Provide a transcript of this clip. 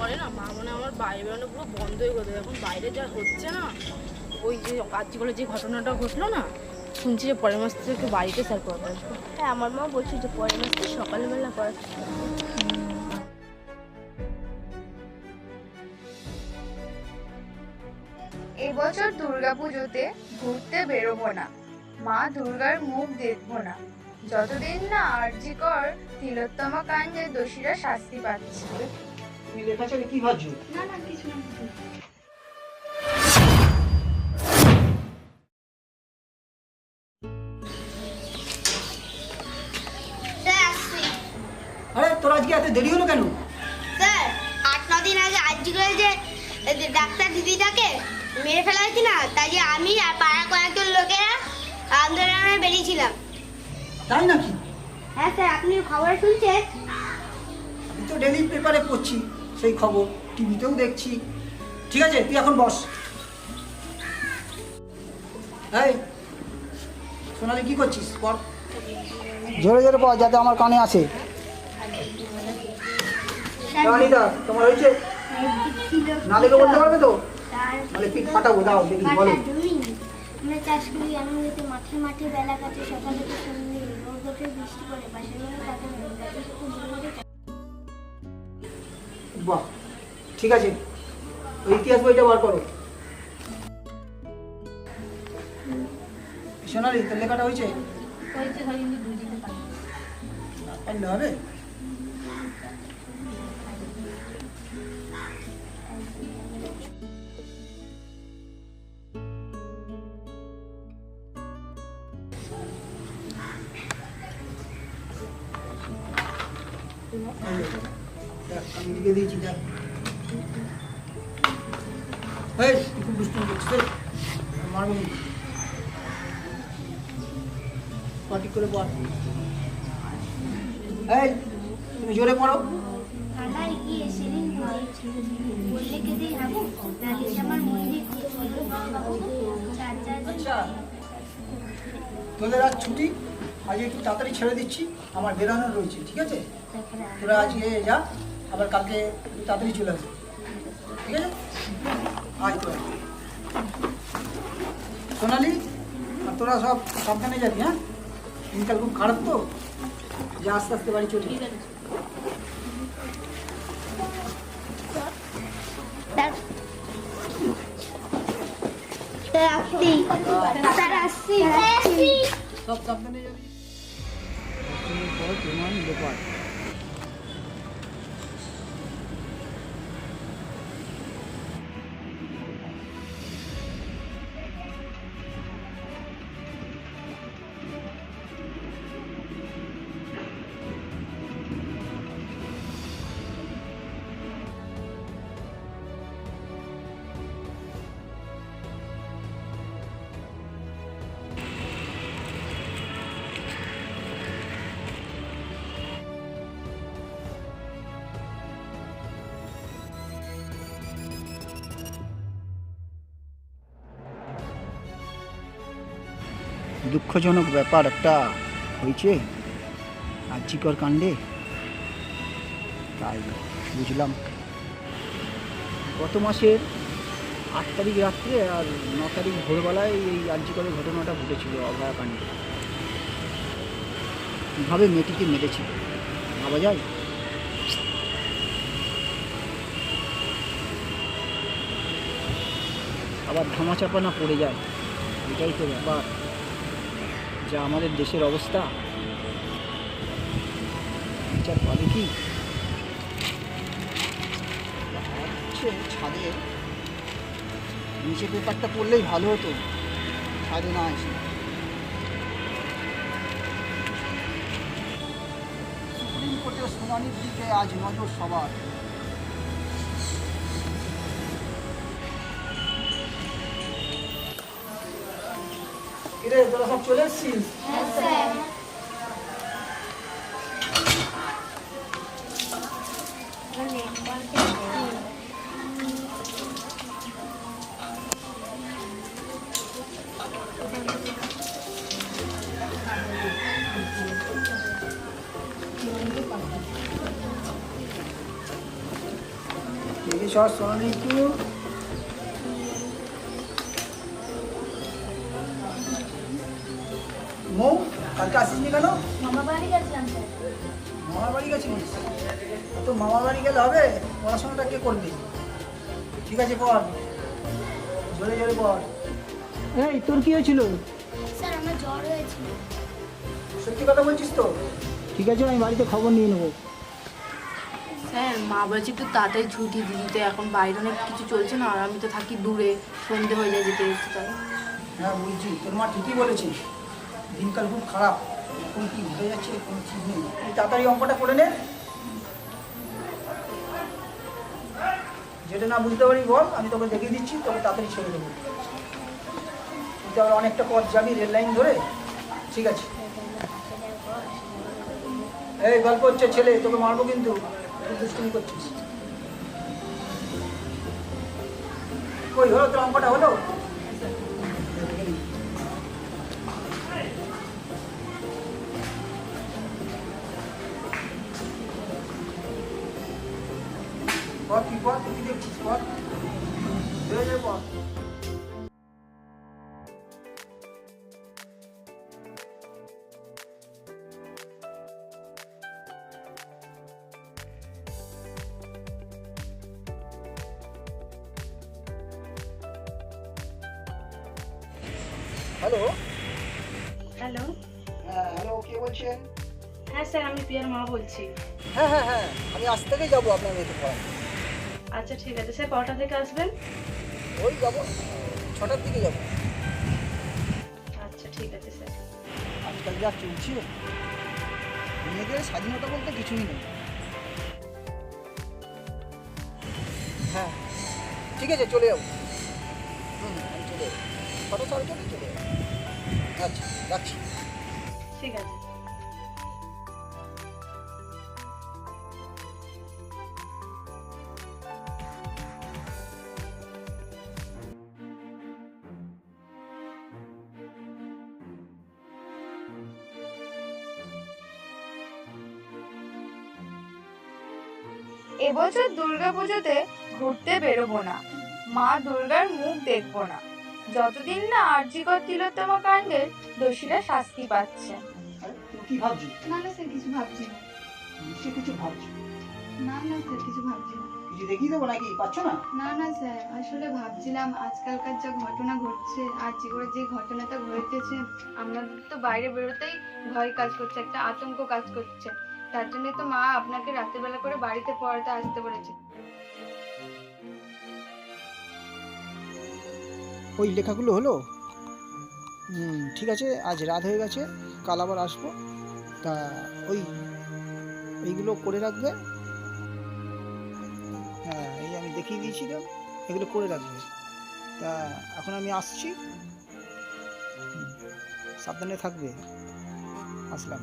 পরে না মা মনে আমার বাইরে বেরোনো পুরো বন্ধই করে দেবে। এখন বাইরে যা হচ্ছে না, ওই যে আজকে যে ঘটনাটা ঘটলো না, শুনছি যে পরের মাস থেকে বাড়িতে স্যার পড়াতে আসবো। হ্যাঁ, আমার মা বলছে যে পরের মাস থেকে সকালবেলা পড়াতে। এবছর দুর্গাপুজোতে ঘুরতে বেরোবো না, মা দুর্গার মুখ দেখবো না, যতদিন না আরজিকর তিলোত্তমা কাণ্ডের দোষীরা শাস্তি পাচ্ছে। তুমি লেখাচারে কি ভাবছো? না না কিছু না। আরে তোর আজকে এত দেরি হলো কেন? স্যার 8-9 দিন আগে আর্জি করে যে ডাক্তার দিদিটাকে মেরে ফেলা হয়েছে না, তাই যে আমি আর পাড়ার কয়েকজন লোকেরা আন্দোলনে বেরিয়েছিলাম। তাই নাকি? হ্যাঁ স্যার, আপনি খবর শুনছেন? আমি তো ডেলি পেপারে পড়ছি সেই খবর, টিভিতেও দেখছি। ঠিক আছে, তুই এখন বস। এই সোনালি, কি করছিস? পড়, জোরে জোরে পড় যাতে আমার কানে আসে। রানিদা, তোমার হয়েছে? না দেখে বলতে পারবে তো? মানে পিঠ ফাটাবো, দাও দেখি বলো। আমরা চাষ করি, আমি হয়তো মাঠে মাঠে বেলা কাটে, সকালে তো সন্ধ্যে রোদ ওঠে, বৃষ্টি পড়ে, পাশের মধ্যে তাদের বাহ, ঠিক আছে, ওই ইতিহাস বইটা বার করো। সোনালি, তোর লেখাটা হয়েছে? পারলে হবে। আমি লিখে দিয়েছি, দেখ। এই, তুই খুব দুষ্টুমি করছিস, মারবো কিন্তু। সঠিক করে পড়। এই, তুমি জোরে পড়ো। আমার গিয়ে সেদিন বললে কেঁদে যাবো, নালিশ আমার মন্দির আচ্ছা, তোদের আজ ছুটি, আজ একটু তাড়াতাড়ি ছেড়ে দিচ্ছি, আমার বেরোনোর রয়েছে। ঠিক আছে, তোরা আজকে যা, আবার কালকে একটু তাড়াতাড়ি চলে আসবে। ঠিক আছে, আয় তোরা। সোনালি, আর তোরা সব সাবধানে যাবি। হ্যাঁ, দিনকাল খুব খারাপ তো, যে আস্তে আস্তে বাড়ি চলে। ঠিক আছে। সব সাবধানে যাবি। দুঃখজনক ব্যাপার একটা হয়েছে আর্জিকর কাণ্ডে, তাই বুঝলাম। গত মাসের 8 তারিখ রাত্রে আর 9 তারিখ ভোরবেলায় এই আর্জিকরের ঘটনাটা ঘটেছিল, অভয়া কাণ্ডে। কীভাবে মেয়েটিকে মেরেছিল ভাবা যায়? আবার ধামাচাপা না পড়ে যায়, এটাই তো ব্যাপার। যা আমাদের দেশের অবস্থা, বিচার পাবে কি? ছাদে নিচে পেপারটা পড়লেই ভালো হতো, ছাদে না এসে। সুপ্রিম কোর্টের শুনানির দিকে আজ নজর সবার। কিরে, তোরা সব চলে এসেছিস? দেখি সব শোনানি একটু। মৌ, কালকে আসিসনি কেন? মামা বাড়ি গেছিলাম স্যার। মামার বাড়ি গেছিলিস? তো মামার বাড়ি গেলে হবে? পড়াশোনাটা কে করবে? ঠিক আছে পড়, জোরে জোরে পড়। এই তোর কি হয়েছিল? স্যার আমার জ্বর হয়েছিল। সত্যি কথা বলছিস তো? ঠিক আছে, আমি বাড়িতে খবর নিয়ে নেবো। স্যার মা বলছি একটু তাড়াতাড়ি ছুটি দিতে, এখন বাইরে অনেক কিছু চলছে না, আর আমি তো থাকি দূরে, সন্ধে হয়ে যায় যেতে যেতে। তাই হ্যাঁ বুঝছি, তোর মা ঠিকই বলেছিস, দিনকাল খুব খারাপ, এখন কি হয়ে যাচ্ছে কোনো ঠিক নেই। তুই তাড়াতাড়ি অঙ্কটা করে নে, যেটা না বুঝতে পারি বল, আমি তোকে দেখিয়ে দিচ্ছি, তোকে তাড়াতাড়ি ছেড়ে দেবো। তুই তো আবার অনেকটা পথ যাবি রেল লাইন ধরে। ঠিক আছে, এই গল্প হচ্ছে ছেলে, তোকে মারবো কিন্তু, তুই দুষ্টুমি করছিস। কই হলো তোর অঙ্কটা হলো? পর কি পর, তুই কি দেখছিস পর, ধীরে ধীরে পর। হ্যালো। হ্যালো। হ্যাঁ হ্যালো, কে বলছেন? হ্যাঁ স্যার, আমি প্রিয়ার মা বলছি। হ্যাঁ হ্যাঁ হ্যাঁ, আমি আজ থেকেই যাবো আপনার মেয়েকে পড়াতে। আচ্ছা ঠিক আছে স্যার, কটা থেকে আসবেন? ওই যাবো 6টার দিকে যাবো। আচ্ছা ঠিক আছে স্যার। আজকাল যা চলছে, মেয়েদের স্বাধীনতা বলতে কিছুই নেই। হ্যাঁ ঠিক আছে, চলে যাবো। আমি চলে যাবো 6টা 6:30 চলে যাবো। আচ্ছা রাখছি। ঠিক আছে। এবছর দুর্গাপুজোতে ঘুরতে বেরোবো না, মা দুর্গার মুখ দেখবো না, যতদিন না আরজিকর তিলোত্তমা কাণ্ডের দোষীরা শাস্তি পাচ্ছে। আরে তুই কি ভাবছিস? না না স্যার, কিছু ভাবছি না। নিশ্চয়ই কিছু ভাবছিস। না না স্যার, কিছু ভাবছি না। কিছু দেখিয়ে দেবো নাকি, পাচ্ছ না? না না স্যার, আসলে ভাবছিলাম আজকালকার যা ঘটনা ঘটছে, আর জীবনের যে ঘটনাটা ঘটেছে, আমাদের তো বাইরে বেরোতেই ভয় কাজ করছে, একটা আতঙ্ক কাজ করছে। তার জন্য তো মা আপনাকে রাত্রেবেলা করে বাড়িতে পড়াতে আসতে বলেছে। ওই লেখাগুলো হলো? ঠিক আছে, আজ রাত হয়ে গেছে, কাল আবার আসবো। তা এইগুলো করে রাখবে। হ্যাঁ এই আমি দেখিয়ে দিয়েছিলাম, এগুলো করে রাখবে। তা এখন আমি আসছি, সাবধানে থাকবে। আসলাম।